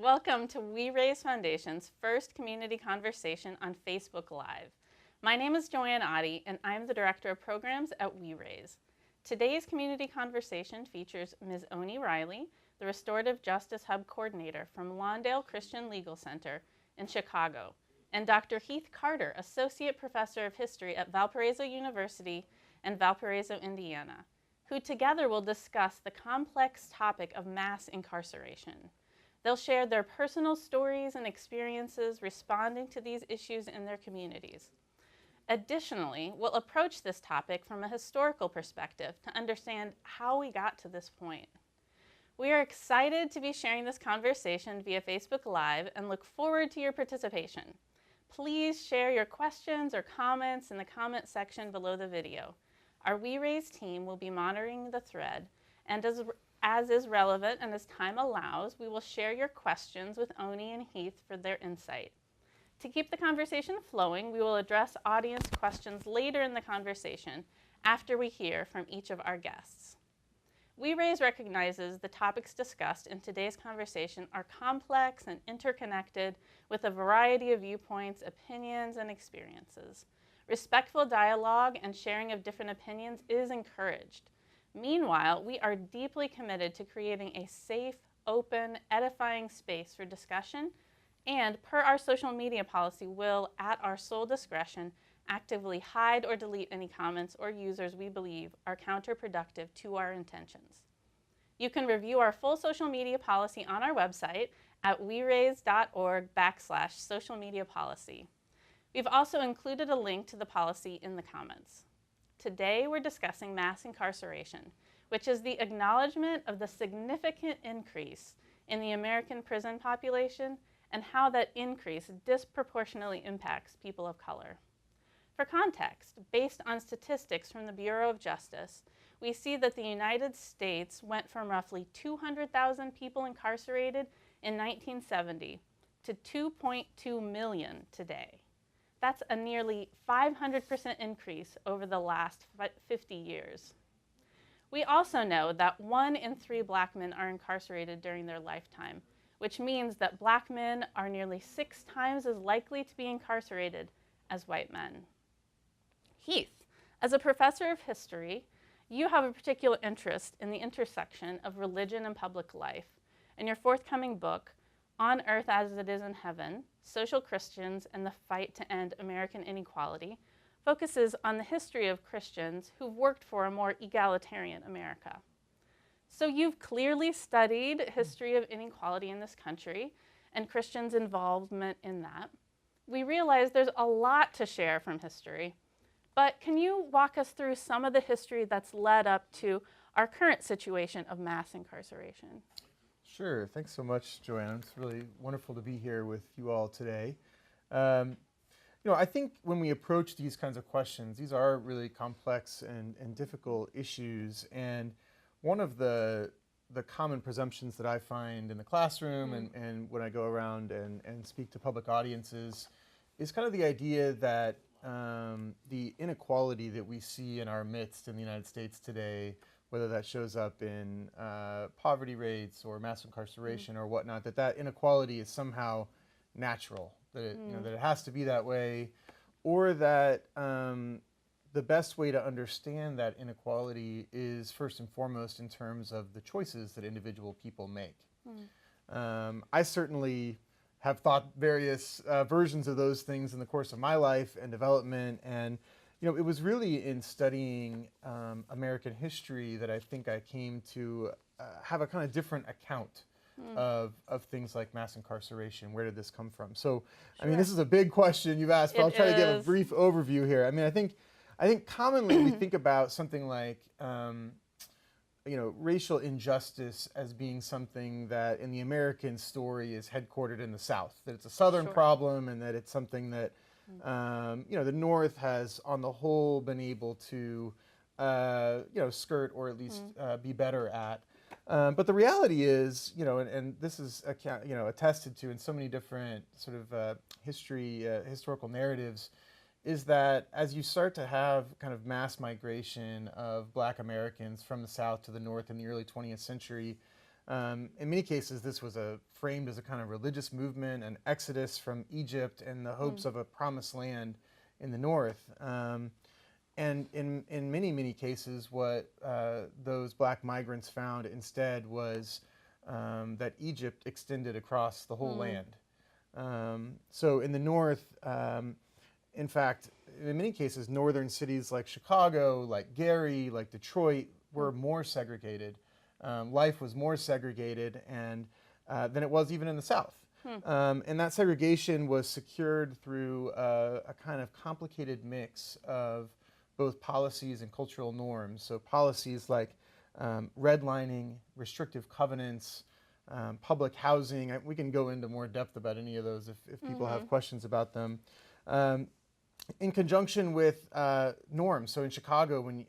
Welcome to We Raise Foundation's first community conversation on Facebook Live. My name is Joanne Oddie, and I'm the Director of Programs at We Raise. Today's community conversation features Ms. Onie Riley, the Restorative Justice Hub Coordinator from Lawndale Christian Legal Center in Chicago, and Dr. Heath Carter, Associate Professor of History at Valparaiso University and Valparaiso, Indiana, who together will discuss the complex topic of mass incarceration. They'll share their personal stories and experiences responding to these issues in their communities. Additionally, we'll approach this topic from a historical perspective to understand how we got to this point. We are excited to be sharing this conversation via Facebook Live and look forward to your participation. Please share your questions or comments in the comment section below the video. Our We Raise team will be monitoring the thread, and as is relevant and as time allows, we will share your questions with Onie and Heath for their insight. To keep the conversation flowing, we will address audience questions later in the conversation after we hear from each of our guests. We Raise recognizes the topics discussed in today's conversation are complex and interconnected with a variety of viewpoints, opinions, and experiences. Respectful dialogue and sharing of different opinions is encouraged. Meanwhile, we are deeply committed to creating a safe, open, edifying space for discussion, and per our social media policy, will, at our sole discretion, actively hide or delete any comments or users we believe are counterproductive to our intentions. You can review our full social media policy on our website at weraise.org/social media policy. We've also included a link to the policy in the comments. Today, we're discussing mass incarceration, which is the acknowledgement of the significant increase in the American prison population and how that increase disproportionately impacts people of color. For context, based on statistics from the Bureau of Justice, we see that the United States went from roughly 200,000 people incarcerated in 1970 to 2.2 million today. That's a nearly 500% increase over the last 50 years. We also know that 1 in 3 Black men are incarcerated during their lifetime, which means that Black men are nearly 6 times as likely to be incarcerated as white men. Heath, as a professor of history, you have a particular interest in the intersection of religion and public life. In your forthcoming book, On Earth as It Is in Heaven, Social Christians and the Fight to End American Inequality, focuses on the history of Christians who've worked for a more egalitarian America. So you've clearly studied history of inequality in this country and Christians' involvement in that. We realize there's a lot to share from history, but can you walk us through some of the history that's led up to our current situation of mass incarceration? Sure. Thanks so much, Joanne. It's really wonderful to be here with you all today. I think when we approach these kinds of questions, these are really complex and difficult issues. And one of the common presumptions that I find in the classroom and when I go around and speak to public audiences is kind of the idea that the inequality that we see in our midst in the United States today, whether that shows up in poverty rates or mass incarceration or whatnot, that inequality is somehow natural, that it has to be that way, or that the best way to understand that inequality is first and foremost in terms of the choices that individual people make. I certainly have thought various versions of those things in the course of my life and development, and it was really in studying American history that I think I came to have a kind of different account of things like mass incarceration. Where did this come from? So, I mean, this is a big question you've asked, but I'll try to give a brief overview here. I mean, I think commonly we think about something like racial injustice as being something that in the American story is headquartered in the South, that it's a Southern problem and that it's something that the North has, on the whole, been able to, skirt or at least be better at. But the reality is, and this is, attested to in so many different sort of historical narratives, is that as you start to have kind of mass migration of Black Americans from the South to the North in the early 20th century, In many cases, this was framed as a kind of religious movement, an exodus from Egypt and the hopes of a promised land in the north. And in many, many cases, what those black migrants found instead was that Egypt extended across the whole land. So in the north, in fact, in many cases, northern cities like Chicago, like Gary, like Detroit were more segregated. Life was more segregated and than it was even in the South. And that segregation was secured through a kind of complicated mix of both policies and cultural norms. So policies like redlining, restrictive covenants, public housing. We can go into more depth about any of those if people have questions about them. In conjunction with norms. So in Chicago, when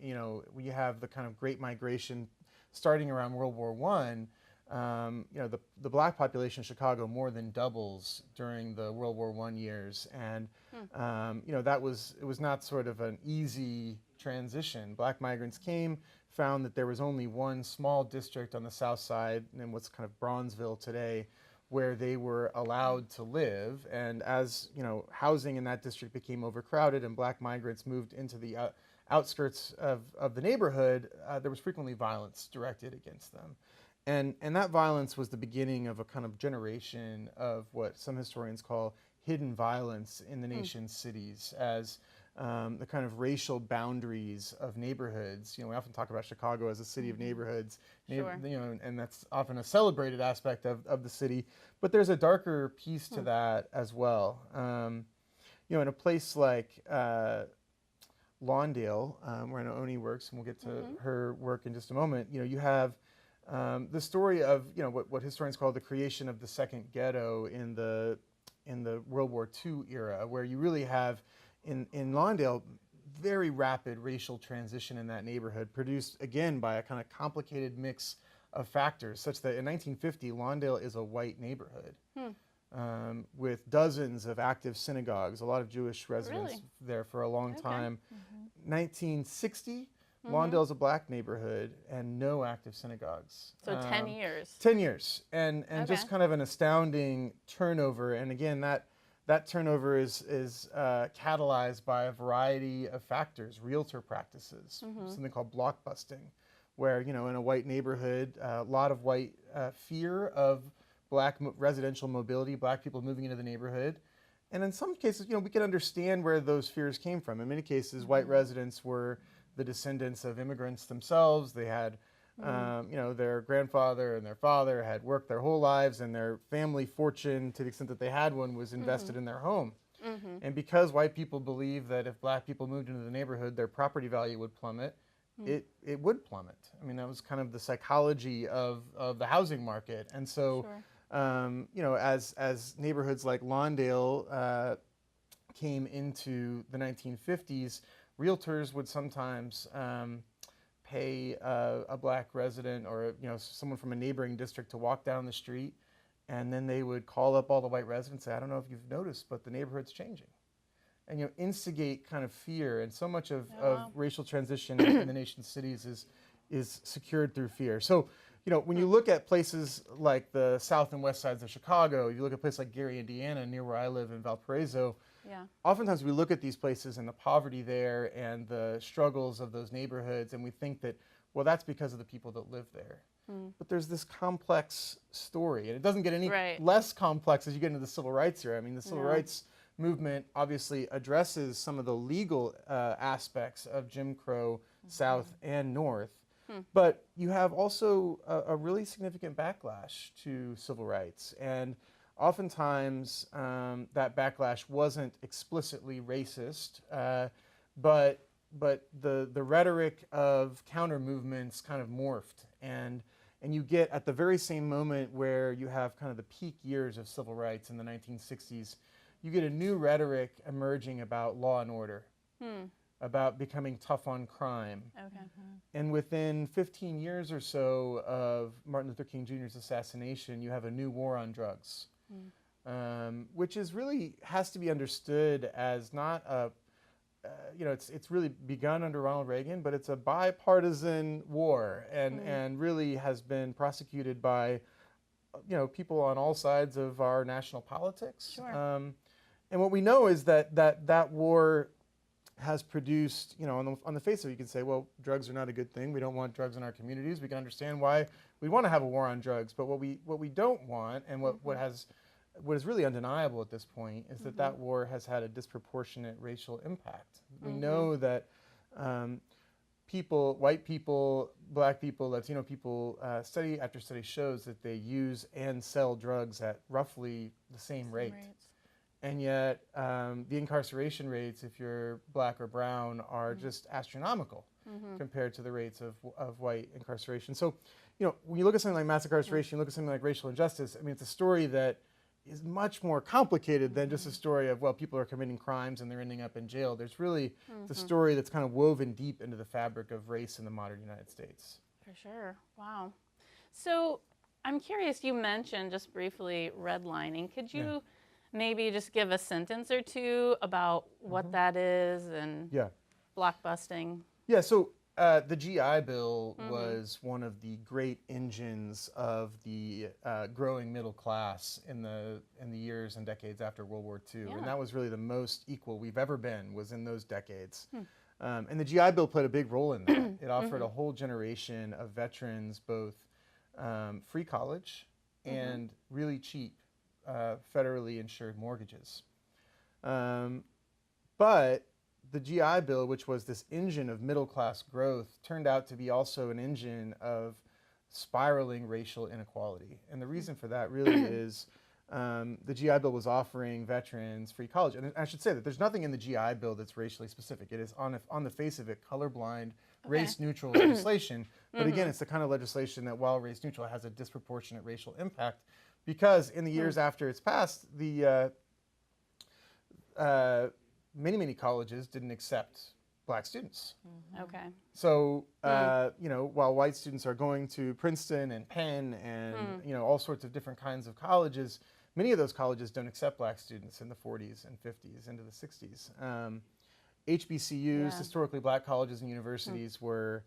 we have the kind of Great Migration starting around World War I, the black population of Chicago more than doubles during the World War I years, and it was not sort of an easy transition. Black migrants came, found that there was only one small district on the south side, in what's kind of Bronzeville today, where they were allowed to live. And as housing in that district became overcrowded and black migrants moved into the outskirts of the neighborhood, there was frequently violence directed against them. And that violence was the beginning of a kind of generation of what some historians call hidden violence in the nation's cities, as the kind of racial boundaries of neighborhoods. We often talk about Chicago as a city of neighborhoods, and that's often a celebrated aspect of the city. But there's a darker piece to that as well. In a place like Lawndale, where I know Onie works, and we'll get to her work in just a moment, you have the story of what historians call the creation of the second ghetto in the World War II era, where you really have in Lawndale very rapid racial transition in that neighborhood, produced again by a kind of complicated mix of factors, such that in 1950 Lawndale is a white neighborhood with dozens of active synagogues, a lot of Jewish residents there for a long time. 1960. Lawndale is a black neighborhood and no active synagogues. So 10 years. 10 years. And just kind of an astounding turnover. And again, that turnover is catalyzed by a variety of factors, realtor practices, something called block busting, where, in a white neighborhood, a lot of white fear of black residential mobility, black people moving into the neighborhood. And in some cases, we can understand where those fears came from. In many cases, white residents were the descendants of immigrants themselves. They had, their grandfather and their father had worked their whole lives, and their family fortune, to the extent that they had one, was invested in their home. And because white people believe that if black people moved into the neighborhood, their property value would plummet, it would plummet. I mean, that was kind of the psychology of the housing market. And so, as neighborhoods like Lawndale came into the 1950s, realtors would sometimes pay a black resident or someone from a neighboring district to walk down the street, and then they would call up all the white residents and say, I don't know if you've noticed, but the neighborhood's changing. And instigate kind of fear. And so much of racial transition in the nation's cities is secured through fear. So, when you look at places like the south and west sides of Chicago, you look at places like Gary, Indiana, near where I live in Valparaiso, oftentimes we look at these places and the poverty there and the struggles of those neighborhoods, and we think that, well, that's because of the people that live there. But there's this complex story, and it doesn't get any less complex as you get into the civil rights era. I mean, the civil rights movement obviously addresses some of the legal aspects of Jim Crow, South and North, but you have also a really significant backlash to civil rights. And oftentimes, that backlash wasn't explicitly racist, but the rhetoric of counter movements kind of morphed, and you get at the very same moment where you have kind of the peak years of civil rights in the 1960s, you get a new rhetoric emerging about law and order, about becoming tough on crime. And within 15 years or so of Martin Luther King Jr.'s assassination, you have a new war on drugs. Which is really has to be understood as not it's really begun under Ronald Reagan, but it's a bipartisan war, and really has been prosecuted by people on all sides of our national politics. Sure. And what we know is that war has produced, on the face of it, you can say, well, drugs are not a good thing. We don't want drugs in our communities. We can understand why we want to have a war on drugs. But what we don't want, and what is really undeniable at this point, is that war has had a disproportionate racial impact. We know that white people, black people, Latino people, study after study shows that they use and sell drugs at roughly the same rate. And yet, the incarceration rates, if you're black or brown, are just astronomical compared to the rates of white incarceration. So, when you look at something like mass incarceration, you look at something like racial injustice, I mean, it's a story that is much more complicated than just a story of, well, people are committing crimes and they're ending up in jail. There's really the story that's kind of woven deep into the fabric of race in the modern United States. For sure. Wow. So I'm curious, you mentioned just briefly redlining. Could you maybe just give a sentence or two about what that is and blockbusting? Yeah, so the GI Bill was one of the great engines of the growing middle class in the years and decades after World War II. And that was really the most equal we've ever been, was in those decades. And the GI Bill played a big role in that. It offered a whole generation of veterans both free college and really cheap federally insured mortgages. But the GI Bill, which was this engine of middle-class growth, turned out to be also an engine of spiraling racial inequality. And the reason for that really is the GI Bill was offering veterans free college. And I should say that there's nothing in the GI Bill that's racially specific. It is, on the face of it, colorblind, race-neutral legislation. But again, it's the kind of legislation that, while race-neutral, has a disproportionate racial impact, because in the years after it's passed, the many colleges didn't accept black students. Okay. So, while white students are going to Princeton and Penn and, all sorts of different kinds of colleges, many of those colleges don't accept black students in the 40s and 50s into the 60s. HBCUs, historically black colleges and universities, were,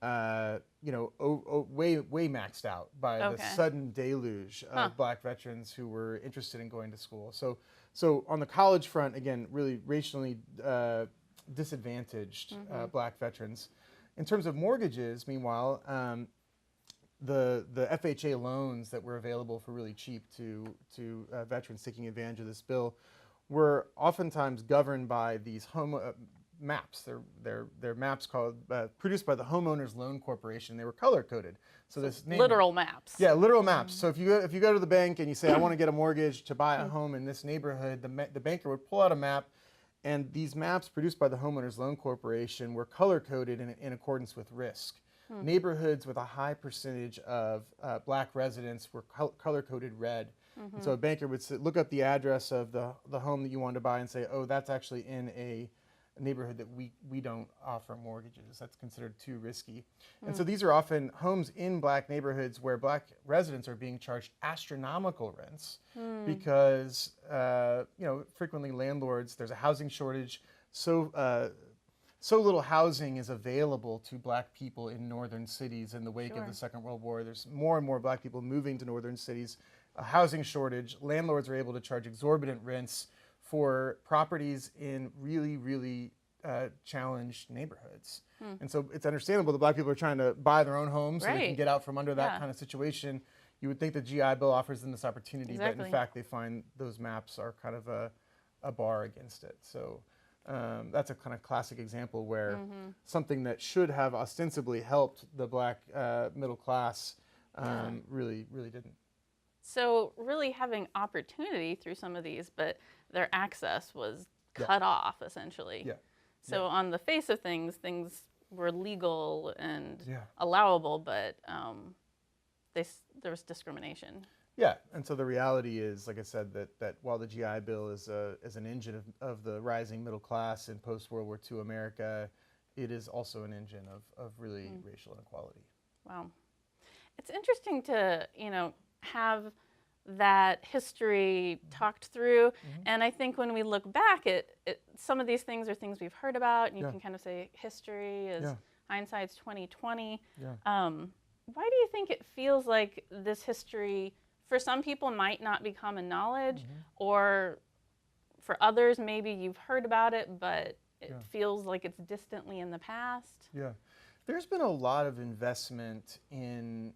way maxed out by the sudden deluge of black veterans who were interested in going to school. So on the college front, again, really racially disadvantaged black veterans. In terms of mortgages, meanwhile, the FHA loans that were available for really cheap to veterans taking advantage of this bill were oftentimes governed by these maps. They're maps called produced by the Homeowners Loan Corporation. They were color coded. So this name, literal maps. Yeah, literal maps. So if you go to the bank and you say, I want to get a mortgage to buy a home in this neighborhood, the banker would pull out a map, and these maps produced by the Homeowners Loan Corporation were color coded in accordance with risk. Neighborhoods with a high percentage of black residents were color coded red. And so a banker would look up the address of the home that you wanted to buy and say, oh, that's actually in a neighborhood that we don't offer mortgages. That's considered too risky. And so these are often homes in black neighborhoods where black residents are being charged astronomical rents because, frequently landlords, there's a housing shortage. So little housing is available to black people in northern cities in the wake of the Second World War. There's more and more black people moving to northern cities, a housing shortage. Landlords are able to charge exorbitant rents for properties in really challenged neighborhoods. And so it's understandable that black people are trying to buy their own homes so they can get out from under that kind of situation. You would think the GI Bill offers them this opportunity, but in fact they find those maps are kind of a bar against it. So that's a kind of classic example where something that should have ostensibly helped the black middle class really didn't. So really having opportunity through some of these, but their access was cut off essentially. Yeah. So on the face of things were legal and allowable, but there was discrimination. Yeah, and so the reality is, like I said, that while the GI Bill is an engine of the rising middle class in post-World War II America, it is also an engine of really racial inequality. Wow. It's interesting to, have that history talked through. And I think when we look back at some of these things are things we've heard about, and you can kind of say history is hindsight's 2020. Why do you think it feels like this history, for some people, might not be common knowledge, or for others, maybe you've heard about it, but it feels like it's distantly in the past? Yeah. There's been a lot of investment in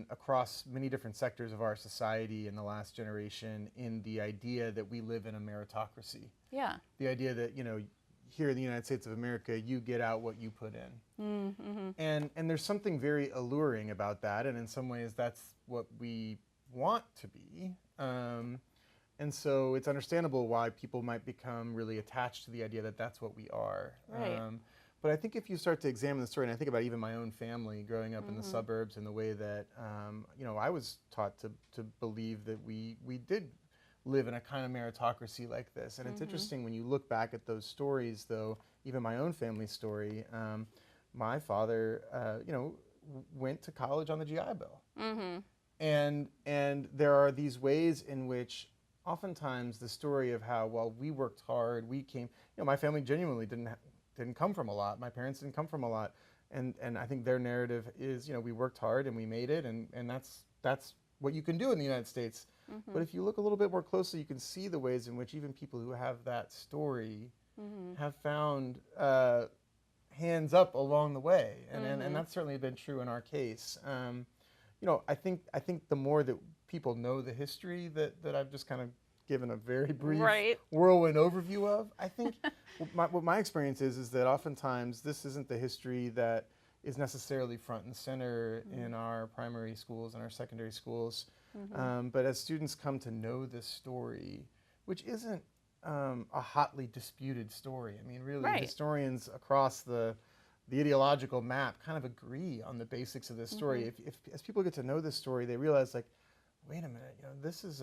across many different sectors of our society in the last generation in the idea that we live in a meritocracy. Yeah. The idea that, you know, here in the United States of America, you get out what you put in. And there's something very alluring about that, and in some ways that's what we want to be. And so it's understandable why people might become really attached to the idea that that's what we are. Right. But I think if you start to examine the story, and I think about even my own family growing up in the suburbs and the way that, you know, I was taught to believe that we did live in a kind of meritocracy like this. And it's interesting when you look back at those stories, though, even my own family story, my father, you know, went to college on the GI Bill. And there are these ways in which oftentimes the story of how, well, we worked hard, we came, you know, my family genuinely didn't come from a lot. My parents didn't come from a lot. And I think their narrative is, you know, we worked hard and we made it, and that's what you can do in the United States. But if you look a little bit more closely, you can see the ways in which even people who have that story have found hands up along the way. And that's certainly been true in our case. You know, I think the more that people know the history that I've just kind of given a very brief whirlwind overview of, I think what my experience is that oftentimes this isn't the history that is necessarily front and center in our primary schools and our secondary schools. But as students come to know this story, which isn't a hotly disputed story. I mean, really, historians across the ideological map kind of agree on the basics of this story. If as people get to know this story, they realize, like, wait a minute, you know, this is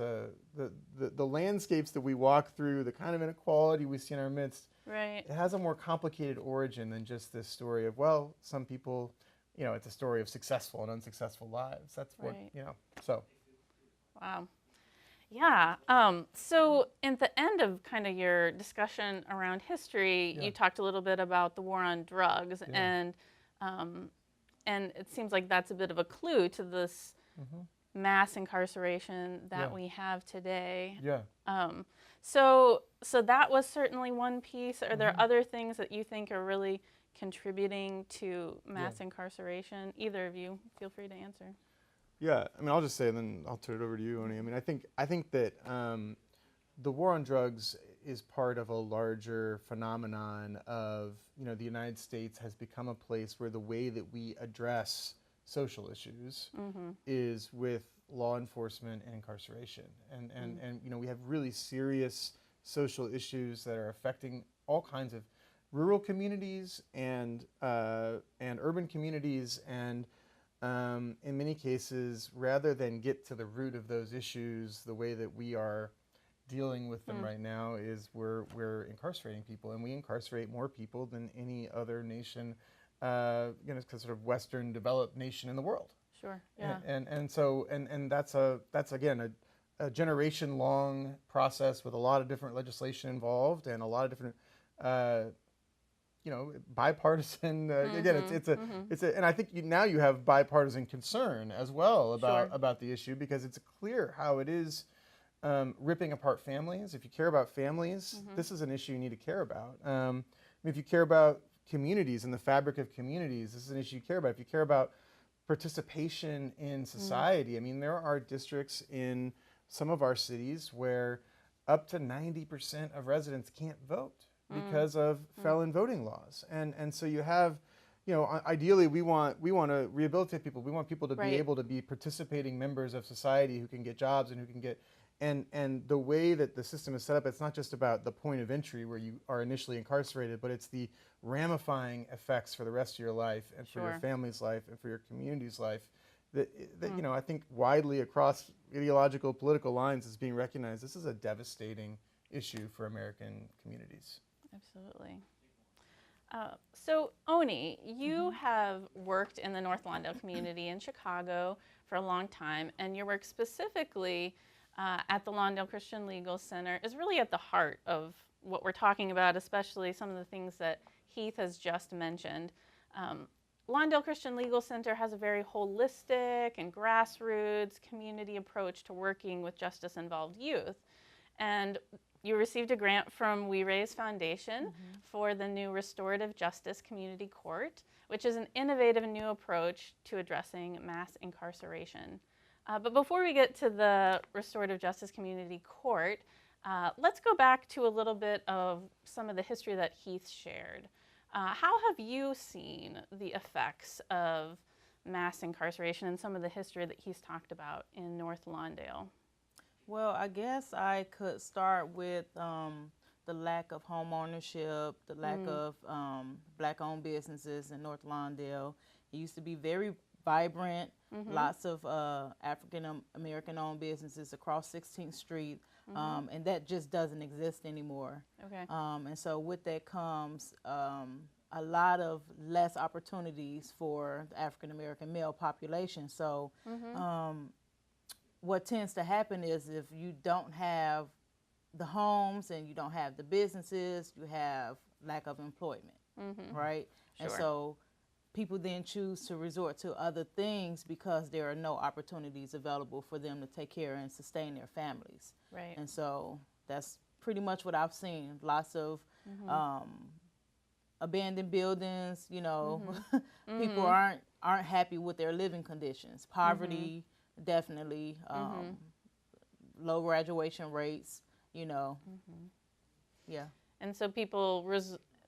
the landscapes that we walk through, the kind of inequality we see in our midst. It has a more complicated origin than just this story of, well, some people, you know, it's a story of successful and unsuccessful lives. That's what, you know, so. Wow. Yeah. So at the end of kind of your discussion around history, you talked a little bit about the war on drugs, and it seems like that's a bit of a clue to this mass incarceration that we have today. So that was certainly one piece. Are there other things that you think are really contributing to mass incarceration? Either of you, feel free to answer. Yeah, I mean, I'll just say, and then I'll turn it over to you, Onie. I mean, I think that the war on drugs is part of a larger phenomenon of, you know, the United States has become a place where the way that we address social issues is with law enforcement and incarceration. And you know, we have really serious social issues that are affecting all kinds of rural communities and urban communities, and in many cases, rather than get to the root of those issues, the way that we are dealing with them right now is we're incarcerating people, and we incarcerate more people than any other nation, you know, sort of Western developed nation in the world. Sure. Yeah. And so that's again a generation long process with a lot of different legislation involved and a lot of different you know, bipartisan. Again, it's a, and I think now you have bipartisan concern as well about the issue, because it's clear how it is ripping apart families. If you care about families, this is an issue you need to care about. If you care about communities and the fabric of communities, this is an issue you care about. If you care about participation in society, I mean, there are districts in some of our cities where up to 90% of residents can't vote because of felon voting laws. And so you have, you know, ideally we want to rehabilitate people. We want people to be able to be participating members of society who can get jobs and who can get, and the way that the system is set up, it's not just about the point of entry where you are initially incarcerated, but it's the ramifying effects for the rest of your life and for your family's life and for your community's life that you know, I think widely across ideological political lines is being recognized. This is a devastating issue for American communities. Absolutely. So, Onie, you have worked in the North Lawndale community in Chicago for a long time, and your work specifically at the Lawndale Christian Legal Center is really at the heart of what we're talking about, especially some of the things that Heath has just mentioned. Lawndale Christian Legal Center has a very holistic and grassroots community approach to working with justice-involved youth. And you received a grant from We Raise Foundation for the new Restorative Justice Community Court, which is an innovative new approach to addressing mass incarceration. But before we get to the Restorative Justice Community Court, let's go back to a little bit of some of the history that Heath shared. How have you seen the effects of mass incarceration and some of the history that he's talked about in North Lawndale? Well, I guess I could start with the lack of home ownership, the lack of Black-owned businesses in North Lawndale. It used to be very vibrant, lots of African-American-owned businesses across 16th Street, and that just doesn't exist anymore. Okay. And so with that comes a lot of less opportunities for the African-American male population. So what tends to happen is if you don't have the homes and you don't have the businesses, you have lack of employment, right? Sure. And so people then choose to resort to other things because there are no opportunities available for them to take care and sustain their families. Right. And so that's pretty much what I've seen. Lots of abandoned buildings, you know, people aren't happy with their living conditions. Poverty, definitely, low graduation rates, you know, yeah. And so people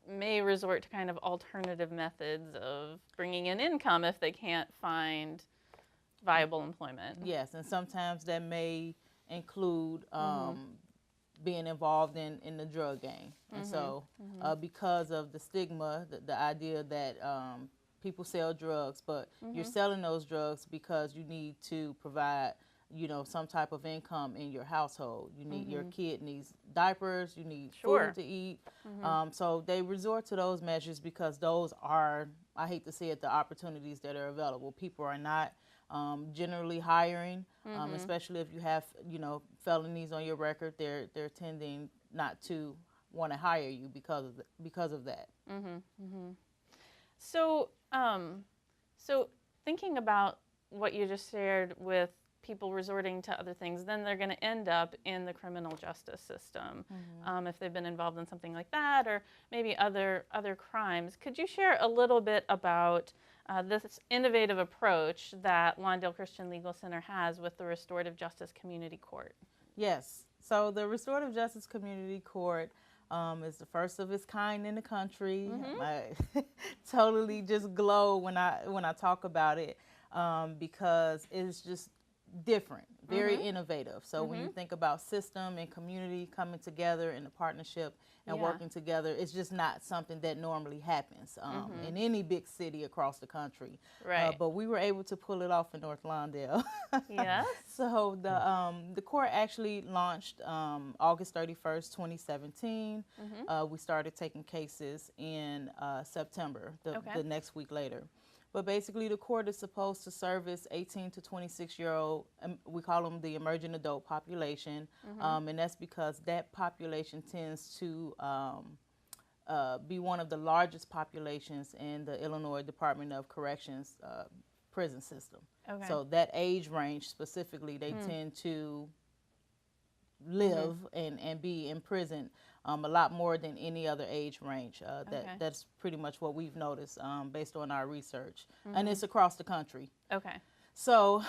may resort to kind of alternative methods of bringing in income if they can't find viable employment. Yes, and sometimes that may include being involved in the drug game. And so because of the stigma, the idea that people sell drugs, but you're selling those drugs because you need to provide, you know, some type of income in your household. You need your kid needs diapers, you need food to eat. So they resort to those measures because those are, I hate to say it, the opportunities that are available. People are not generally hiring, especially if you have, you know, felonies on your record. They're tending not to want to hire you because of that. So, so thinking about what you just shared with people resorting to other things, then they're going to end up in the criminal justice system if they've been involved in something like that, or maybe other crimes. Could you share a little bit about this innovative approach that Lawndale Christian Legal Center has with the Restorative Justice Community Court? Yes. So the Restorative Justice Community Court is the first of its kind in the country. I totally just glow when I talk about it because it's just different, very innovative. So when you think about system and community coming together in a partnership and working together, it's just not something that normally happens in any big city across the country. Right. But we were able to pull it off in North Lawndale. Yes. So the court actually launched August 31st, 2017. We started taking cases in September, the next week later. But basically, the court is supposed to service 18 to 26-year-old, we call them the emerging adult population, and that's because that population tends to be one of the largest populations in the Illinois Department of Corrections prison system. Okay. So that age range specifically, they tend to live and be in prison a lot more than any other age range. That's pretty much what we've noticed based on our research. And it's across the country. Okay. So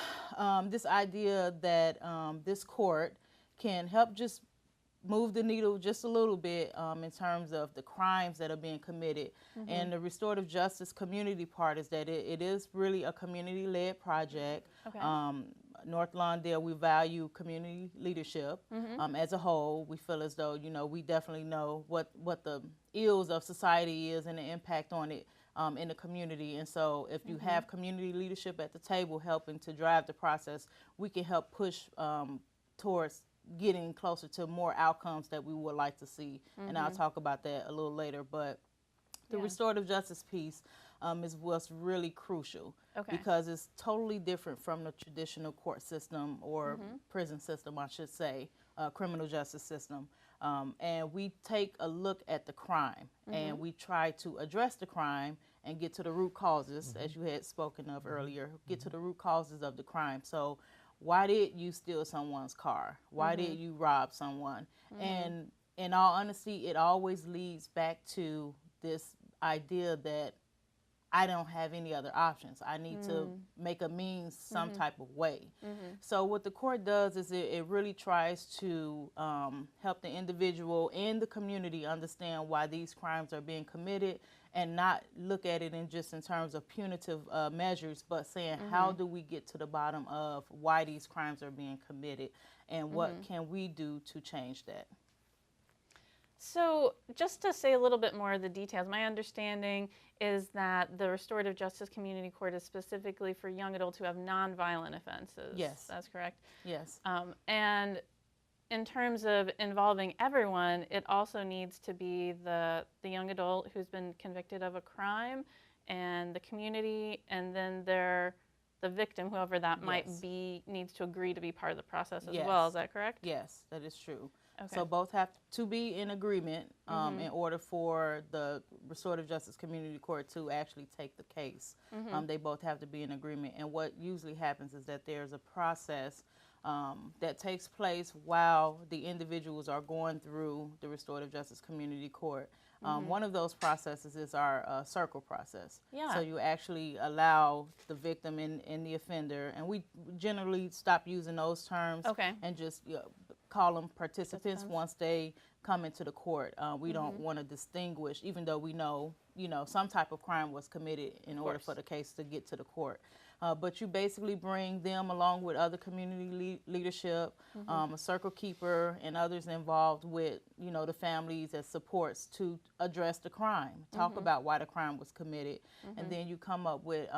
this idea that this court can help just move the needle just a little bit in terms of the crimes that are being committed. And the restorative justice community part is that it is really a community-led project. Okay. North Lawndale, we value community leadership as a whole. We feel as though, you know, we definitely know what the ills of society is and the impact on it in the community. And so if you have community leadership at the table helping to drive the process, we can help push towards getting closer to more outcomes that we would like to see. And I'll talk about that a little later. But the restorative justice piece is what's really crucial. because it's totally different from the traditional court system or prison system, I should say, criminal justice system. And we take a look at the crime and we try to address the crime and get to the root causes, as you had spoken of earlier, get to the root causes of the crime. So why did you steal someone's car? Why did you rob someone? And in all honesty, it always leads back to this idea that I don't have any other options. I need to make a means some type of way. So what the court does is it really tries to help the individual and the community understand why these crimes are being committed, and not look at it in terms of punitive measures, but saying how do we get to the bottom of why these crimes are being committed, and what can we do to change that. So just to say a little bit more of the details, my understanding is that the Restorative Justice Community Court is specifically for young adults who have nonviolent offenses. Yes. That's correct? Yes. And in terms of involving everyone, it also needs to be the young adult who's been convicted of a crime, and the community, and then the victim, whoever that might be, needs to agree to be part of the process as well. Is that correct? Yes, that is true. Okay. So both have to be in agreement in order for the Restorative Justice Community Court to actually take the case. They both have to be in agreement. And what usually happens is that there's a process that takes place while the individuals are going through the Restorative Justice Community Court. One of those processes is our circle process. Yeah. So you actually allow the victim and the offender, and we generally stop using those terms and just call them participants once they come into the court. We don't want to distinguish, even though we know, some type of crime was committed in order for the case to get to the court. But you basically bring them along with other community leadership, a circle keeper, and others involved with, the families as supports to address the crime, talk about why the crime was committed, and then you come up with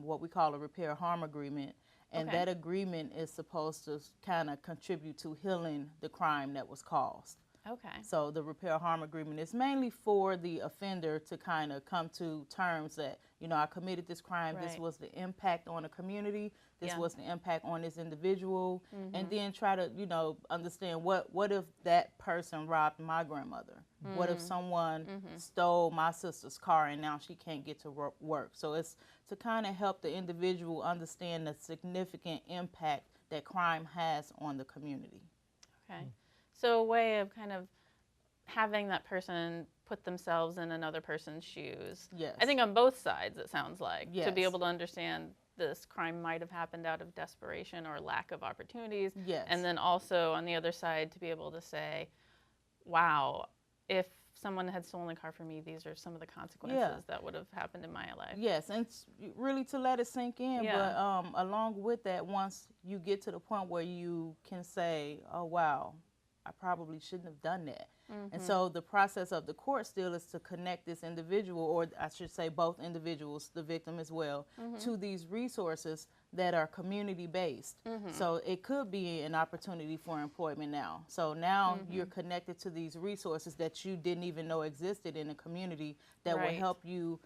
what we call a repair harm agreement. And that agreement is supposed to kind of contribute to healing the crime that was caused. Okay. So the repair harm agreement is mainly for the offender to kind of come to terms that, I committed this crime, this was the impact on the community, this was the impact on this individual, and then try to, understand what if that person robbed my grandmother? What if someone stole my sister's car and now she can't get to work? So it's to kind of help the individual understand the significant impact that crime has on the community. Okay. So a way of kind of having that person put themselves in another person's shoes. Yes. I think on both sides, it sounds like, yes. to be able to understand this crime might have happened out of desperation or lack of opportunities. Yes. And then also on the other side to be able to say, wow, if someone had stolen a car from me, these are some of the consequences that would have happened in my life. Yes, and really to let it sink in. But along with that, once you get to the point where you can say, oh, wow, I probably shouldn't have done that. And so the process of the court still is to connect this individual, or I should say both individuals, the victim as well, to these resources that are community-based. So it could be an opportunity for employment now. So now you're connected to these resources that you didn't even know existed in the community that will help you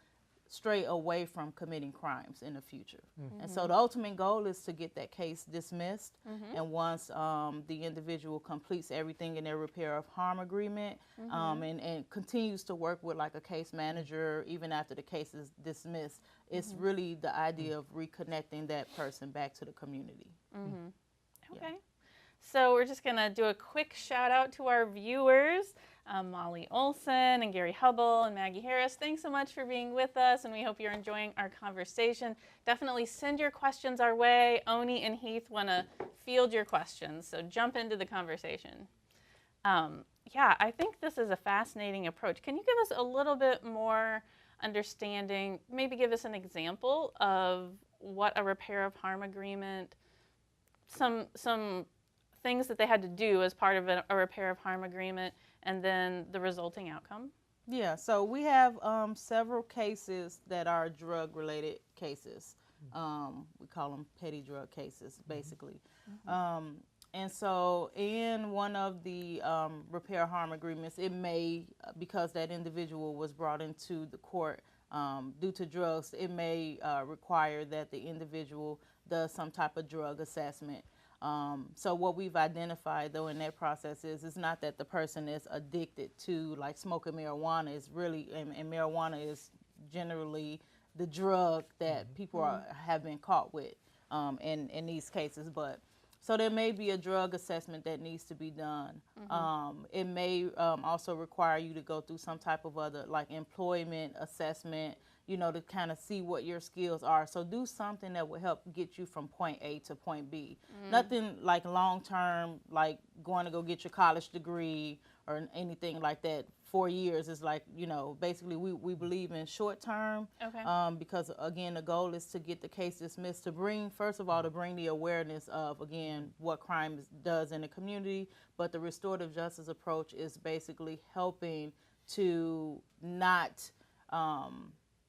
stray away from committing crimes in the future. And so the ultimate goal is to get that case dismissed. And once the individual completes everything in their repair of harm agreement and continues to work with like a case manager even after the case is dismissed, it's really the idea of reconnecting that person back to the community. Okay. So we're just going to do a quick shout out to our viewers. Molly Olson and Gary Hubble and Maggie Harris, thanks so much for being with us, and we hope you're enjoying our conversation. Definitely send your questions our way. Onie and Heath want to field your questions, so jump into the conversation. Yeah, I think this is a fascinating approach. Can you give us a little bit more understanding, maybe give us an example of what a repair of harm agreement, some things that they had to do as part of a repair of harm agreement, and then the resulting outcome? Yeah, so we have several cases that are drug-related cases. We call them petty drug cases, basically. And so in one of the repair harm agreements, it may, because that individual was brought into the court due to drugs, it may require that the individual does some type of drug assessment. So what we've identified though in that process is it's not that the person is addicted to like smoking marijuana. Is really, and marijuana is generally the drug that people have been caught with in these cases. But so there may be a drug assessment that needs to be done. It may also require you to go through some type of other like employment assessment, you know, to kind of see what your skills are. So do something that will help get you from point A to point B. Nothing like long term, like going to go get your college degree or anything like that. 4 years is like, you know, basically we believe in short term. Because again, the goal is to get the case dismissed, to bring, first of all, to bring the awareness of, again, what crime does in the community. But the restorative justice approach is basically helping to not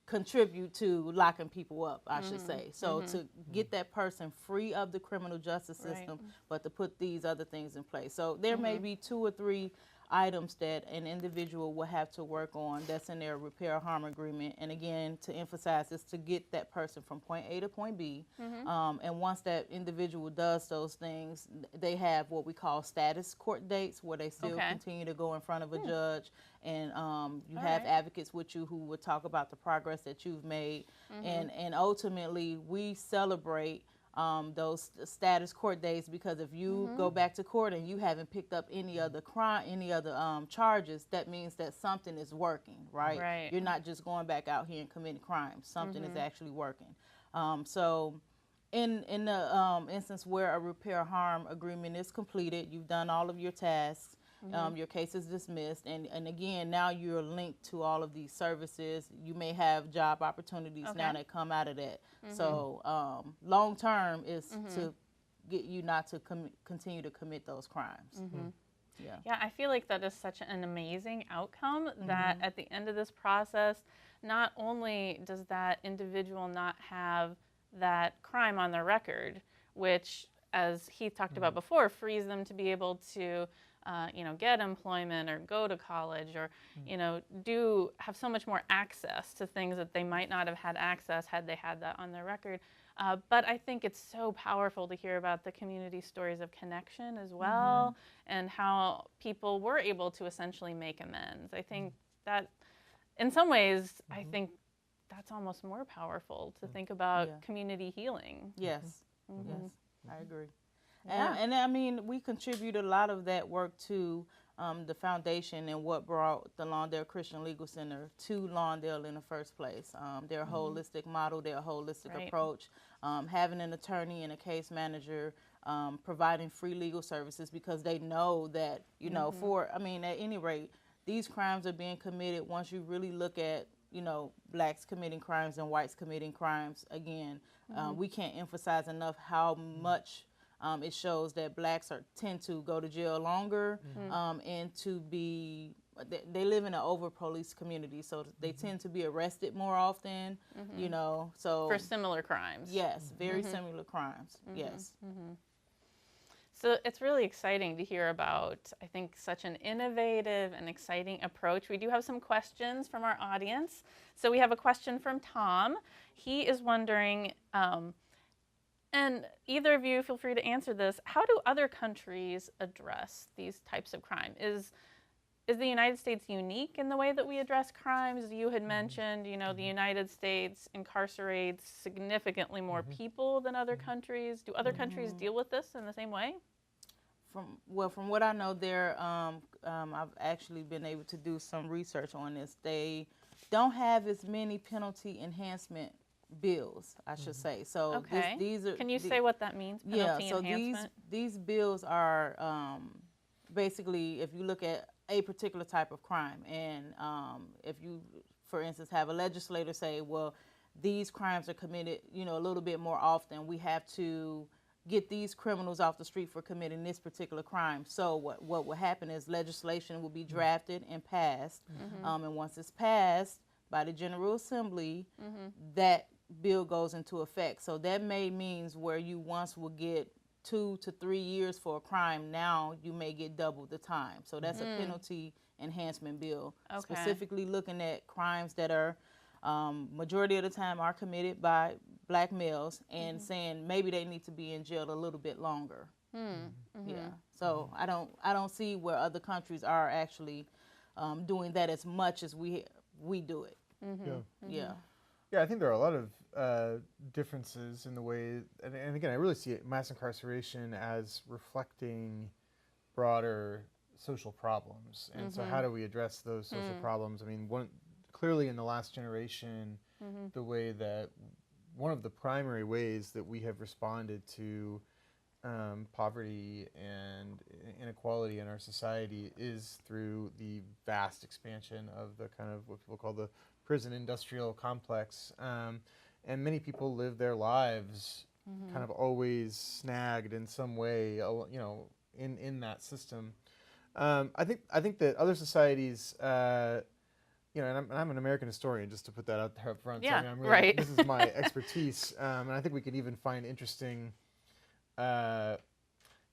contribute to locking people up, I should say. So to get that person free of the criminal justice system, but to put these other things in place. So there may be 2 or 3 items that an individual will have to work on that's in their repair harm agreement. And again, to emphasize is to get that person from point A to point B. And once that individual does those things, they have what we call status court dates, where they still continue to go in front of a judge. And you have advocates with you who would talk about the progress that you've made. And ultimately, we celebrate those status court days, because if you go back to court and you haven't picked up any other crime, any other charges, that means that something is working, right? You're not just going back out here and committing crimes. Something is actually working. So in the instance where a repair harm agreement is completed, you've done all of your tasks, your case is dismissed, and again, now you're linked to all of these services. You may have job opportunities now that come out of that. So long term is to get you not to continue to commit those crimes. Yeah, I feel like that is such an amazing outcome, that at the end of this process, not only does that individual not have that crime on their record, which, as Heath talked about before, frees them to be able to you know, get employment or go to college, or you know, have so much more access to things that they might not have had access had they had that on their record. But I think it's so powerful to hear about the community stories of connection as well, and how people were able to essentially make amends. I think that in some ways, I think that's almost more powerful to think about community healing. Yes, I agree. And I mean, we contribute a lot of that work to the foundation and what brought the Lawndale Christian Legal Center to Lawndale in the first place. Their holistic model, their holistic approach, having an attorney and a case manager, providing free legal services, because they know that, you know, I mean, at any rate, these crimes are being committed. Once you really look at, you know, blacks committing crimes and whites committing crimes, again, we can't emphasize enough how much it shows that blacks tend to go to jail longer, and to be, they live in an over-policed community, so they tend to be arrested more often, you know, so. For similar crimes. Yes, very similar crimes, yes. So it's really exciting to hear about, I think, such an innovative and exciting approach. We do have some questions from our audience. So we have a question from Tom. He is wondering, and either of you feel free to answer this, how do other countries address these types of crime? Is the United States unique in the way that we address crimes? You had mentioned, you know, the United States incarcerates significantly more people than other countries. Do other countries deal with this in the same way? From what I know, I've actually been able to do some research on this. They don't have as many penalty enhancement bills, I should say. So these are. Can you say what that means? Penalty enhancement? So these bills are basically, if you look at a particular type of crime, and if you, for instance, have a legislator say, well, these crimes are committed, you know, a little bit more often, we have to get these criminals off the street for committing this particular crime. So what will happen is legislation will be drafted and passed, and once it's passed by the General Assembly, that bill goes into effect. So that means where you once would get 2 to 3 years for a crime, now you may get double the time. So that's a penalty enhancement bill, specifically looking at crimes that are majority of the time are committed by black males, and saying maybe they need to be in jail a little bit longer. Yeah. So I don't see where other countries are actually doing that as much as we do it. Yeah. Yeah, I think there are a lot of differences in the way, and again, I really see mass incarceration as reflecting broader social problems. And so how do we address those social problems? I mean, clearly in the last generation, the way that one of the primary ways that we have responded to poverty and inequality in our society is through the vast expansion of the kind of what people call the prison industrial complex. And many people live their lives kind of always snagged in some way, in that system. I think that other societies, and I'm an American historian, just to put that out there up front. Yeah, so, I'm really, right. This is my expertise, and I think we can even find interesting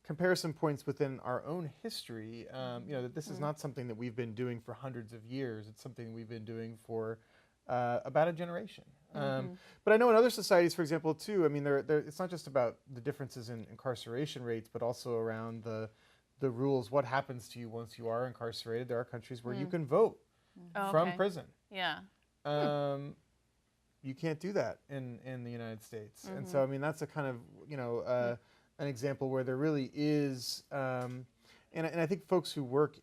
comparison points within our own history. That this is not something that we've been doing for hundreds of years. It's something we've been doing for about a generation. But I know in other societies, for example, too, I mean, it's not just about the differences in incarceration rates, but also around the rules, what happens to you once you are incarcerated. There are countries where you can vote from prison. Yeah. You can't do that in the United States. And so, I mean, that's a kind of, an example where there really is, and I think folks who work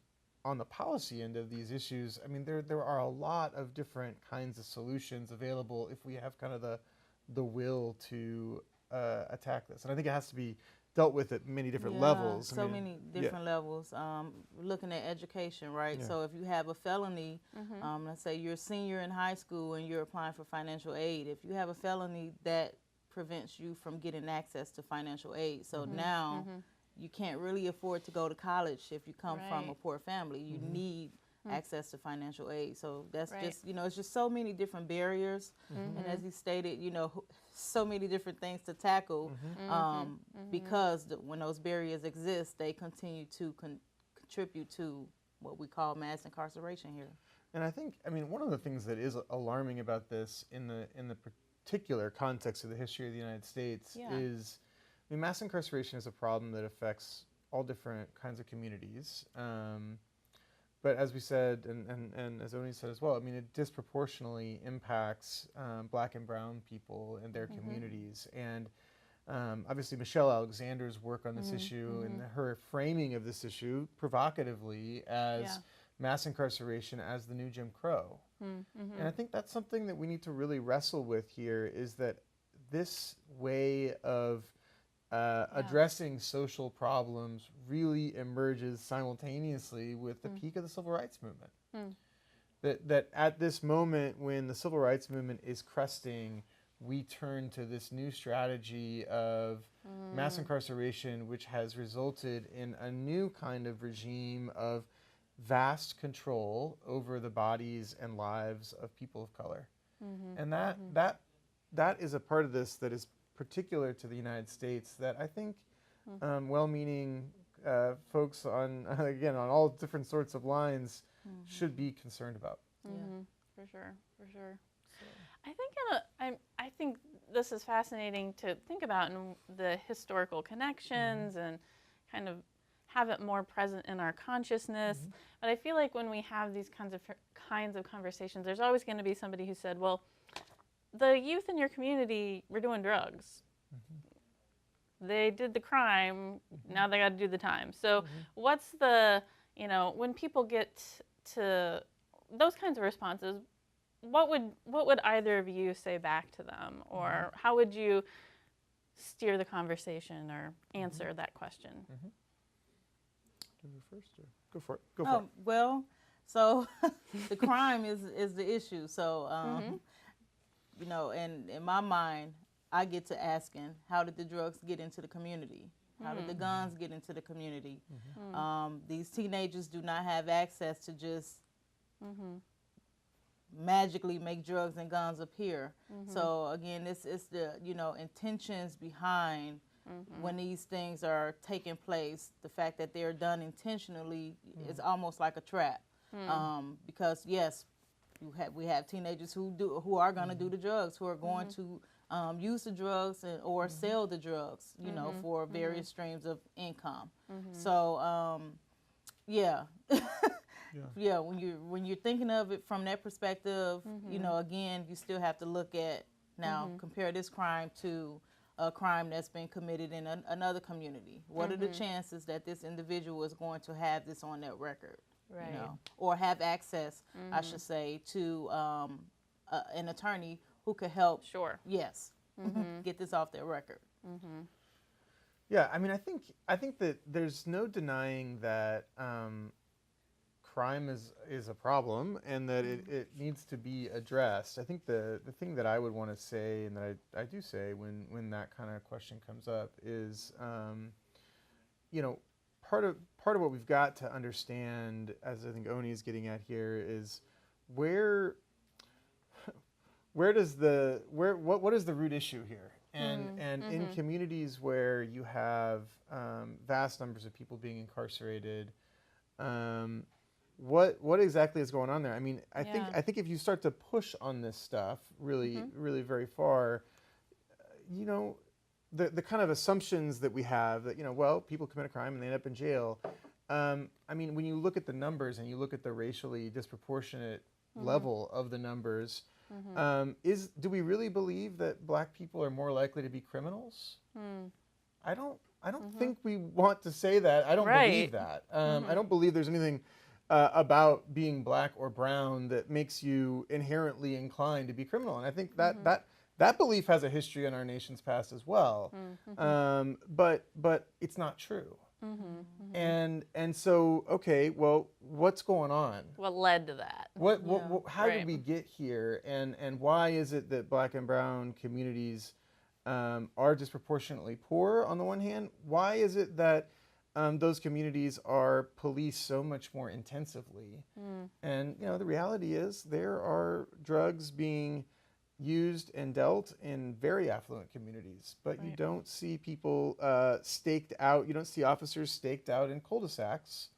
on the policy end of these issues, I mean, there are a lot of different kinds of solutions available if we have kind of the will to attack this. And I think it has to be dealt with at many different levels. Many different levels. Looking at education, right? So if you have a felony, let's say you're a senior in high school and you're applying for financial aid. If you have a felony, that prevents you from getting access to financial aid. So now you can't really afford to go to college if you come from a poor family. You need access to financial aid. So that's just, it's just so many different barriers. And as you stated, so many different things to tackle because when those barriers exist, they continue to contribute to what we call mass incarceration here. And I think, I mean, one of the things that is alarming about this in the particular context of the history of the United States is, I mean, mass incarceration is a problem that affects all different kinds of communities. But as we said, and as Onie said as well, I mean, it disproportionately impacts black and brown people and their communities. And obviously Michelle Alexander's work on this issue and her framing of this issue provocatively as mass incarceration as the new Jim Crow. And I think that's something that we need to really wrestle with here, is that this way of addressing social problems really emerges simultaneously with the peak of the civil rights movement. That at this moment when the civil rights movement is cresting, we turn to this new strategy of mass incarceration, which has resulted in a new kind of regime of vast control over the bodies and lives of people of color. And that is a part of this that is particular to the United States that I think well-meaning folks on all different sorts of lines should be concerned about. For sure. So. I think this is fascinating to think about in the historical connections and kind of have it more present in our consciousness. But I feel like when we have these kinds of conversations, there's always going to be somebody who said, well, the youth in your community were doing drugs. They did the crime, now they got to do the time. So what's the, when people get to those kinds of responses, what would either of you say back to them? Or how would you steer the conversation or answer that question? Do you first, or go for it. Go for it. Well, so the crime is the issue. So, and in my mind, I get to asking, how did the drugs get into the community? How did the guns get into the community? These teenagers do not have access to just magically make drugs and guns appear. So again, it's the intentions behind when these things are taking place. The fact that they're done intentionally is almost like a trap, because yes, we have teenagers who are going to do the drugs, who are going to use the drugs or sell the drugs, you know, for various streams of income. So yeah. Yeah, when you're thinking of it from that perspective, you know, again, you still have to look at now compare this crime to a crime that's been committed in another community. What are the chances that this individual is going to have this on their record, you know, or have access, I should say, to an attorney who could help? Sure. Yes. Get this off their record. Yeah, I mean, I think that there's no denying that crime is a problem and that it needs to be addressed. I think the thing that I would want to say, and that I do say when that kind of question comes up, is you know, part of what we've got to understand, as I think Onie is getting at here, is what is the root issue here? And in communities where you have vast numbers of people being incarcerated, what exactly is going on there? I mean, I think if you start to push on this stuff really very far, you know, the kind of assumptions that we have that, you know, well, people commit a crime and they end up in jail. I mean, when you look at the numbers and you look at the racially disproportionate level of the numbers, do we really believe that black people are more likely to be criminals? I don't think we want to say that. I don't believe that. I don't believe there's anything about being black or brown that makes you inherently inclined to be criminal. And I think that belief has a history in our nation's past as well. But it's not true. And so, okay, well, what's going on? What led to that? How did we get here? And why is it that black and brown communities are disproportionately poor on the one hand? Why is it that those communities are policed so much more intensively? And, you know, the reality is there are drugs being used and dealt in very affluent communities, but you don't see people staked out. You don't see officers staked out in cul-de-sacs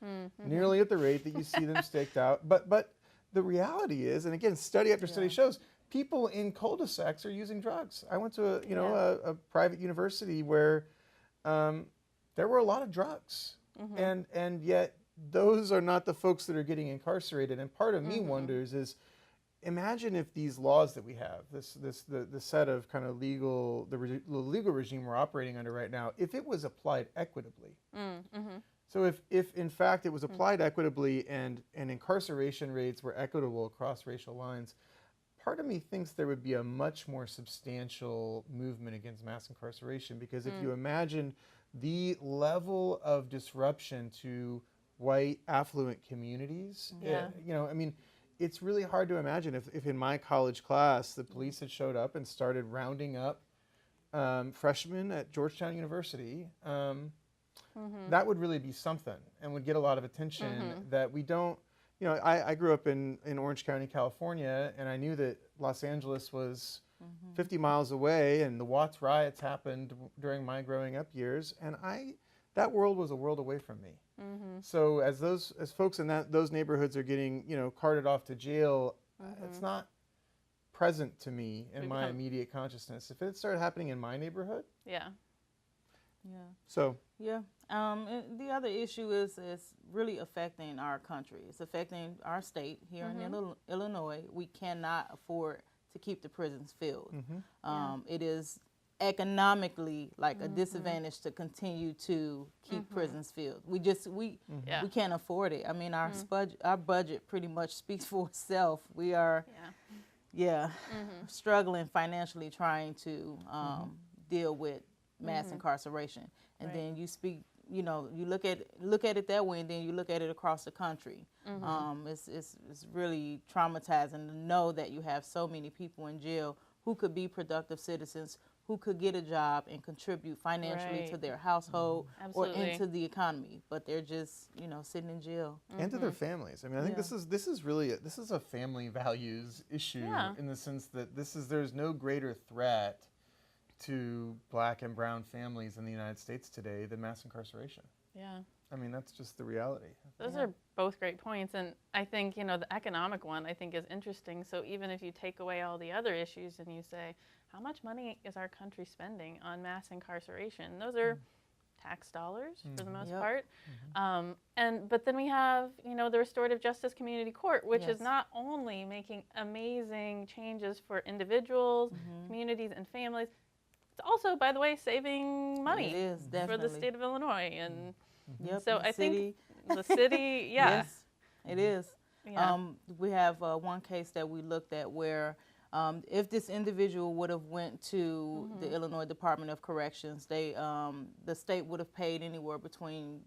nearly at the rate that you see them staked out. But the reality is, and again, study after study shows, people in cul-de-sacs are using drugs. I went to a private university where there were a lot of drugs, and yet those are not the folks that are getting incarcerated. And part of me wonders is, imagine if these laws that we have, the set of kind of legal regime we're operating under right now, if it was applied equitably. So if in fact it was applied equitably and incarceration rates were equitable across racial lines, part of me thinks there would be a much more substantial movement against mass incarceration, because if you imagine the level of disruption to white affluent communities, you know, I mean, it's really hard to imagine if in my college class the police had showed up and started rounding up freshmen at Georgetown University. That would really be something and would get a lot of attention that we don't. You know, I grew up in Orange County, California, and I knew that Los Angeles was 50 miles away, and the Watts riots happened during my growing up years, and that world was a world away from me. So as folks in those neighborhoods are getting, you know, carted off to jail, it's not present to me in my immediate consciousness. If it started happening in my neighborhood, So the other issue is really affecting our country. It's affecting our state here in Illinois. We cannot afford to keep the prisons filled. It is economically like a disadvantage to continue to keep prisons filled. We can't afford it. I mean, our budget pretty much speaks for itself. We are struggling financially trying to deal with mass incarceration. And then you look at it that way, and then you look at it across the country. It's really traumatizing to know that you have so many people in jail who could be productive citizens, who could get a job and contribute financially to their household or into the economy, but they're just, you know, sitting in jail. And to their families. I mean, I think this is really a family values issue in the sense that there's no greater threat to black and brown families in the United States today than mass incarceration. Yeah. I mean, that's just the reality. Those are both great points. And I think, the economic one I think is interesting. So even if you take away all the other issues and you say, how much money is our country spending on mass incarceration? Those are tax dollars for the most part. But then we have, the Restorative Justice Community Court, which is not only making amazing changes for individuals, communities, and families, it's also, by the way, saving money for the state of Illinois. And so I think the city, Yes, it is. Yeah. We have one case that we looked at where if this individual would have went to the Illinois Department of Corrections, the state would have paid anywhere between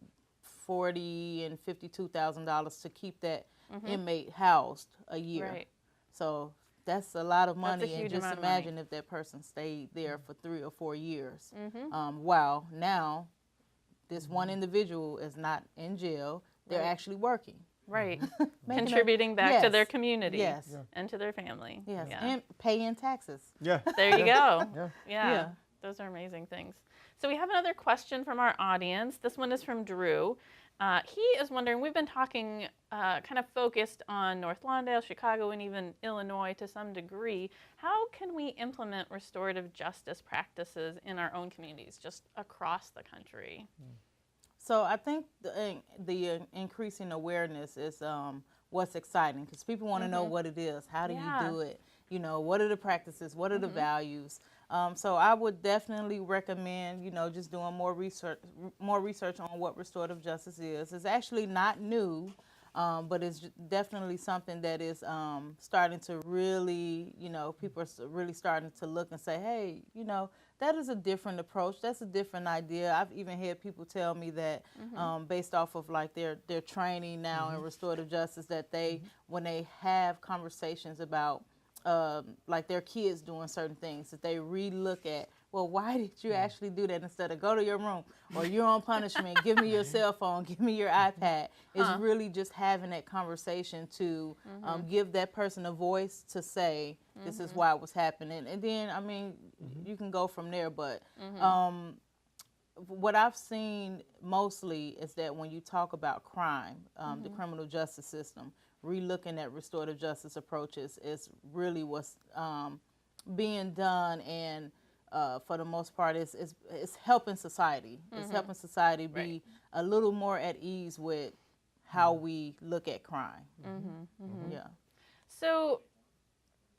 $40,000 and $52,000 to keep that inmate housed a year. Right. So that's a lot of money, That's a and huge just amount of imagine money. if that person stayed there for 3 or 4 years. Wow, now this one individual is not in jail; they're actually working. Right. Making Contributing back to their yes, community yes. and to their family. Yes, Yeah. and paying taxes. Yeah. There you go. Yeah. Yeah. Those are amazing things. So we have another question from our audience. This one is from Drew. He is wondering, we've been talking kind of focused on North Lawndale, Chicago, and even Illinois to some degree. How can we implement restorative justice practices in our own communities, just across the country? So I think the increasing awareness is what's exciting, because people want to know what it is. How do you do it? What are the practices? What are the values? So I would definitely recommend, just doing more research on what restorative justice is. It's actually not new, but it's definitely something that is starting to really, people are really starting to look and say, hey, that is a different approach. That's a different idea. I've even had people tell me that based off of like their training now in restorative justice, that they, when they have conversations about like their kids doing certain things, that they re-look at, well, why did you actually do that instead of go to your room, or you're on punishment, give me your cell phone, give me your iPad. It's really just having that conversation to give that person a voice to say, this is why it was happening. And then, I mean, you can go from there. But what I've seen mostly is that when you talk about crime, the criminal justice system, re-looking at restorative justice approaches is really what's being done, and for the most part, it's helping society. It's helping society be a little more at ease with how we look at crime. Yeah. So,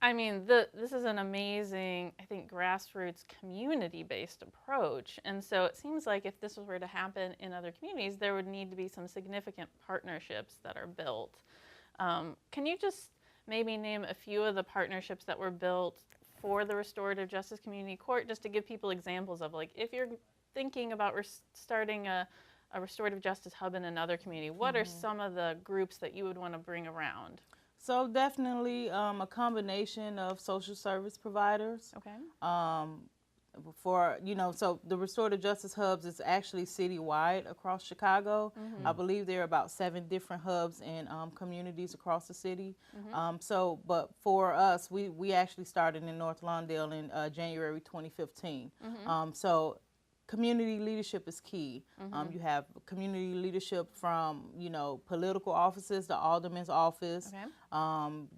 I mean, this is an amazing, I think, grassroots community-based approach. And so it seems like if this were to happen in other communities, there would need to be some significant partnerships that are built. Can you just maybe name a few of the partnerships that were built for the Restorative Justice Community Court, just to give people examples of, like, if you're thinking about starting a restorative justice hub in another community, what are some of the groups that you would want to bring around? So definitely a combination of social service providers. Okay. So the restorative justice hubs is actually citywide across Chicago. I believe there are about 7 different hubs in communities across the city. But for us, we actually started in North Lawndale in January 2015. So community leadership is key. You have community leadership from, political offices, the alderman's office.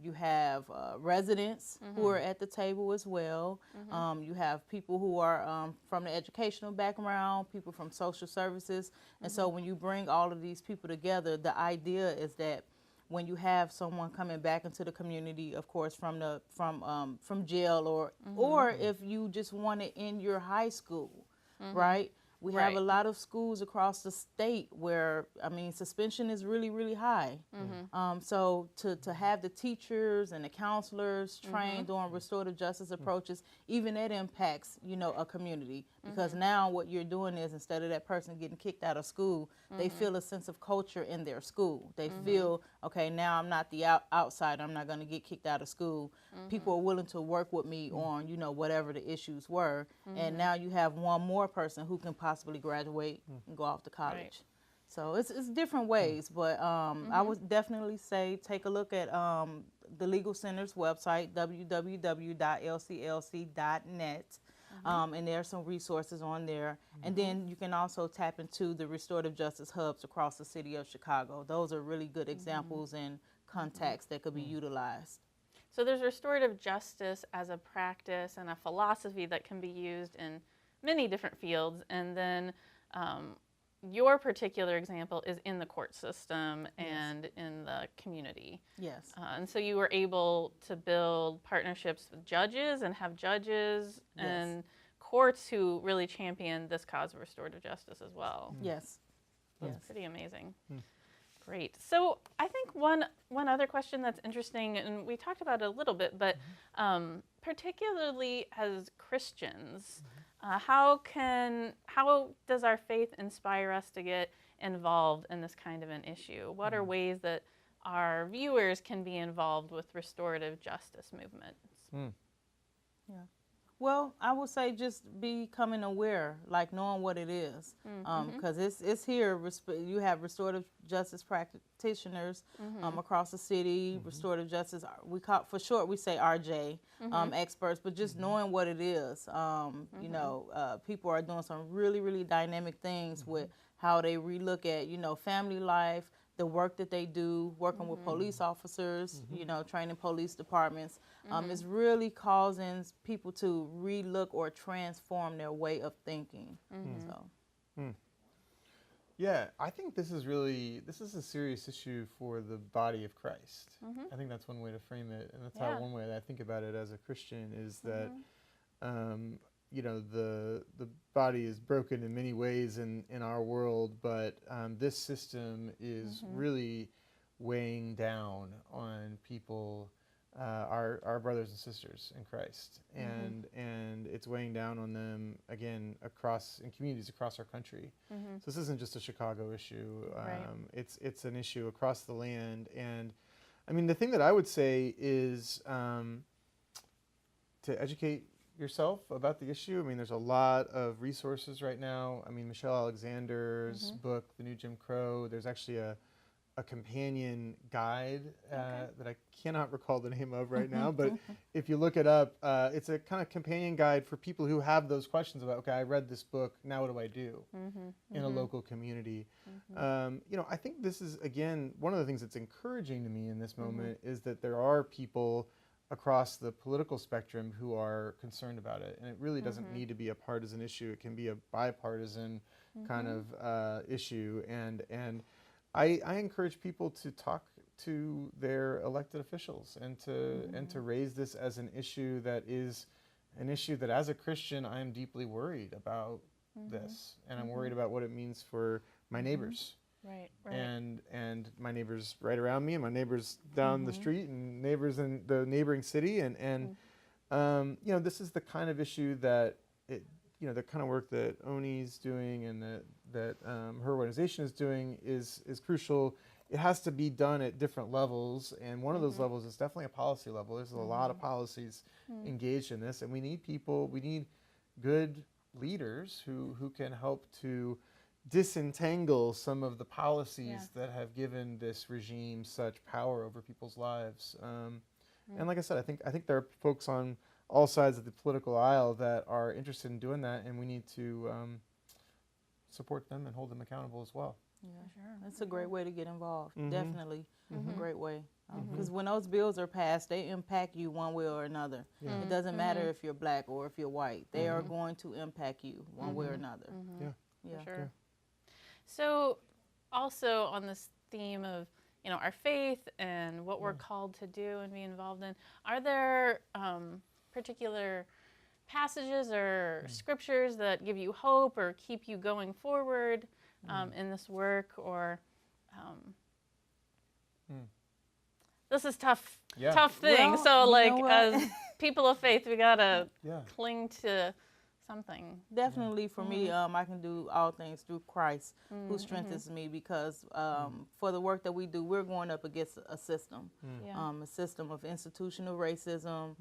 You have residents who are at the table as well. You have people who are from the educational background, people from social services. And so when you bring all of these people together, the idea is that when you have someone coming back into the community, of course, from jail, or if you just want it in your high school, right? We have a lot of schools across the state where, I mean, suspension is really, really high. So to have the teachers and the counselors trained on restorative justice approaches, even that impacts, a community. Because now what you're doing is, instead of that person getting kicked out of school, they feel a sense of culture in their school. They feel, okay, now I'm not the outsider. I'm not going to get kicked out of school. People are willing to work with me on, whatever the issues were. And now you have one more person who can possibly graduate and go off to college. Right. So it's different ways, but I would definitely say take a look at the Legal Center's website, www.lclc.net. and there are some resources on there. And then you can also tap into the restorative justice hubs across the city of Chicago. Those are really good examples and contacts that could be utilized. So there's restorative justice as a practice and a philosophy that can be used in many different fields, and then your particular example is in the court system and in the community. Yes. And so you were able to build partnerships with judges and have judges and courts who really champion this cause of restorative justice as well. Yes. That's pretty amazing. Great. So I think one other question that's interesting, and we talked about it a little bit, but particularly as Christians, how does our faith inspire us to get involved in this kind of an issue? What are ways that our viewers can be involved with restorative justice movements? Yeah. Well, I would say just becoming aware, like knowing what it is, because it's here. You have restorative justice practitioners across the city. Restorative justice, for short, we say RJ experts, but just knowing what it is. You know, people are doing some really, really dynamic things with how they relook at, family life, the work that they do, working with police officers, training police departments, is really causing people to relook or transform their way of thinking. Yeah, I think this is a serious issue for the body of Christ. I think that's one way to frame it, and that's how one way that I think about it as a Christian is that, the body is broken in many ways in our world, but this system is really weighing down on people, our brothers and sisters in Christ, and it's weighing down on them again in communities across our country. So this isn't just a Chicago issue. It's an issue across the land, and I mean the thing that I would say is to educate yourself about the issue. I mean, there's a lot of resources right now. I mean, Michelle Alexander's book, The New Jim Crow, there's actually a companion guide that I cannot recall the name of right now, but if you look it up, it's a kind of companion guide for people who have those questions about, okay, I read this book, now what do I do in a local community? I think this is, again, one of the things that's encouraging to me in this moment is that there are people across the political spectrum who are concerned about it, and it really doesn't need to be a partisan issue. It can be a bipartisan kind of issue, and I encourage people to talk to their elected officials and to raise this as an issue that is an issue that as a Christian I am deeply worried about this, and I'm worried about what it means for my neighbors. Right. And my neighbors right around me, and my neighbors down the street, and neighbors in the neighboring city, and this is the kind of issue that the kind of work that Onie's doing and that her organization is doing is crucial. It has to be done at different levels, and one of those levels is definitely a policy level. There's a lot of policies engaged in this, and we need good leaders who can help to disentangle some of the policies that have given this regime such power over people's lives. And like I said, I think there are folks on all sides of the political aisle that are interested in doing that, and we need to support them and hold them accountable as well. Yeah, sure. That's a great way to get involved. Definitely a great way. Because when those bills are passed, they impact you one way or another. It doesn't matter if you're black or if you're white. They are going to impact you one way or another. For sure. So also on this theme of, our faith and what we're called to do and be involved in, are there particular passages or scriptures that give you hope or keep you going forward in this work? Or this is tough thing. Well, so as people of faith, we gotta cling to something. Definitely for me, I can do all things through Christ who strengthens me, because for the work that we do, we're going up against a system, a system of institutional racism,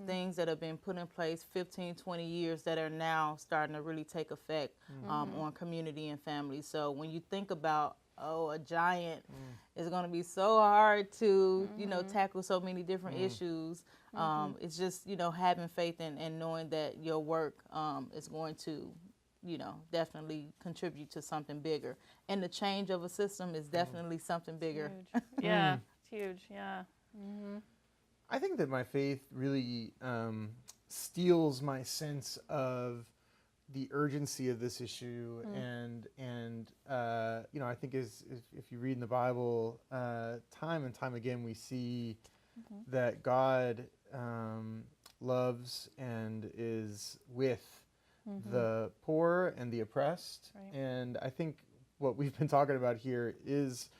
things that have been put in place 15, 20 years that are now starting to really take effect on community and family. So when you think about oh, a giant. It's going to be so hard to, you know, tackle so many different issues. It's just, you know, having faith and knowing that your work is going to, you know, definitely contribute to something bigger. And the change of a system is definitely something bigger. Huge. Yeah, it's huge. Yeah. I think that my faith really steals my sense of the urgency of this issue, and you know, I think if you read in the Bible, time and time again we see that God loves and is with the poor and the oppressed, and I think what we've been talking about here is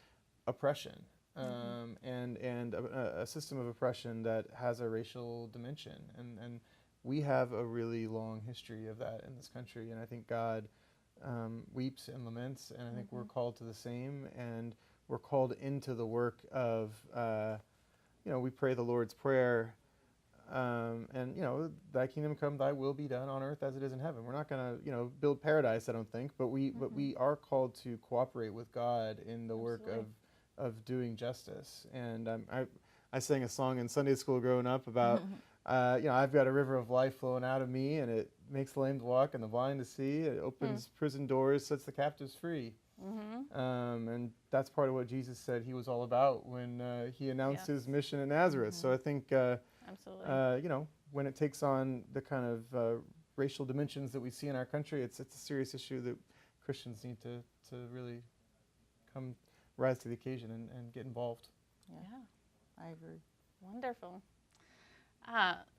oppression, and a system of oppression that has a racial dimension, and we have a really long history of that in this country, and I think God weeps and laments, and I think we're called to the same, and we're called into the work of, you know, we pray the Lord's Prayer, and, you know, thy kingdom come, thy will be done on earth as it is in heaven. We're not going to, you know, build paradise, I don't think, but we are called to cooperate with God in the work of doing justice. And I sang a song in Sunday school growing up about, you know, I've got a river of life flowing out of me, and it makes the lame to walk and the blind to see. It opens prison doors, sets the captives free. And that's part of what Jesus said he was all about when he announced his mission in Nazareth. So I think, Absolutely. you know, when it takes on the kind of racial dimensions that we see in our country, it's a serious issue that Christians need to really rise to the occasion and get involved. Yeah, I agree. Wonderful.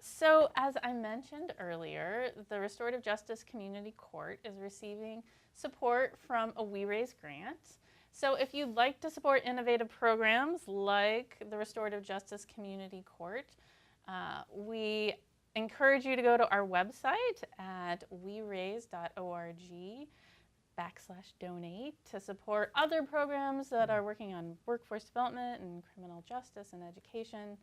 So as I mentioned earlier, the Restorative Justice Community Court is receiving support from a We Raise grant. So if you'd like to support innovative programs like the Restorative Justice Community Court, we encourage you to go to our website at weraise.org/donate to support other programs that are working on workforce development and criminal justice and education.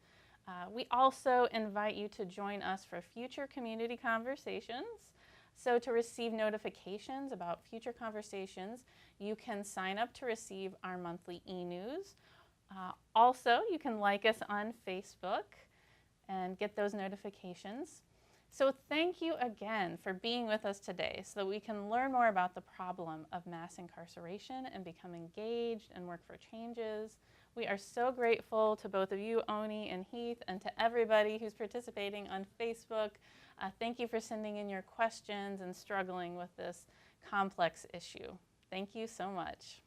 We also invite you to join us for future community conversations. So to receive notifications about future conversations, you can sign up to receive our monthly e-news. Also, you can like us on Facebook and get those notifications. So thank you again for being with us today so that we can learn more about the problem of mass incarceration and become engaged and work for changes. We are so grateful to both of you, Onie and Heath, and to everybody who's participating on Facebook. Thank you for sending in your questions and struggling with this complex issue. Thank you so much.